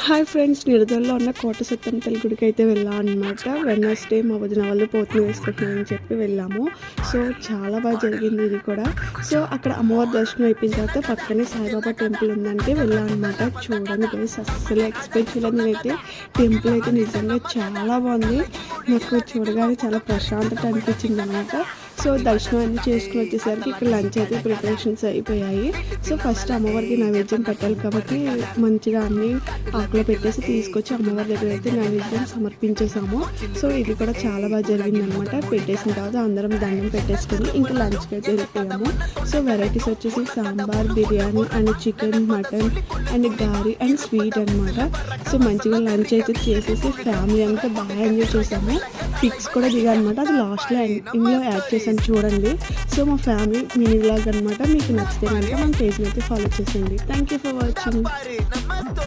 Hi friends, నిడదల్లో ఉన్న కోట సత్తెన తల్లి గుడికి అయితే వెళ్ళాం అనమాట. వెడ్నెస్డే మా వదిన వాళ్ళు పోతుని వేసుకుంటున్నామని చెప్పి వెళ్ళాము. సో చాలా బాగా జరిగింది ఇది కూడా. సో అక్కడ అమ్మవారి దర్శనం అయిపోయిన తర్వాత పక్కనే సాయిబాబా టెంపుల్ ఉందంటే వెళ్ళాం అనమాట. చూడండి గైస్, అస్సలు ఎక్స్పెక్ట్ చేయలేదు నేనైతే. టెంపుల్ అయితే నిజంగా చాలా బాగుంది. నాకు చూడగానే చాలా ప్రశాంతత అనిపించింది అనమాట. సో దర్శనం అన్నీ చేసుకుని వచ్చేసరికి ఇక్కడ లంచ్ అయితే ప్రిపరేషన్స్ అయిపోయాయి. సో ఫస్ట్ అమ్మవారికి నైవేద్యం పెట్టాలి కాబట్టి మంచిగా అన్నీ ఆకులో పెట్టేసి తీసుకొచ్చి అమ్మవారి దగ్గర అయితే నైవేద్యం సమర్పించేసాము. సో ఇది కూడా చాలా బాగా జరిగింది అనమాట. పెట్టేసిన తర్వాత అందరం దండం పెట్టేసుకొని ఇంకా లంచ్కి అయితే వెళ్ళిపోయాము. సో వెరైటీస్ వచ్చేసి sambar, biryani and chicken, mutton and గారి అండ్ స్వీట్ అనమాట. సో మంచిగా లంచ్ అయితే చేసేసి ఫ్యామిలీ అంతా బాగా ఎంజాయ్ చేసాము. పిక్స్ కూడా దిగానమాట. అది లాస్ట్లో ఎండింగ్లో యాడ్ చేసాను చూడండి. సో మా ఫ్యామిలీ మినీ వ్లాగ్ అనమాట. మీకు నచ్చితే కనుక మన పేజ్ని అయితే ఫాలో చేసేయండి. Thank you for watching.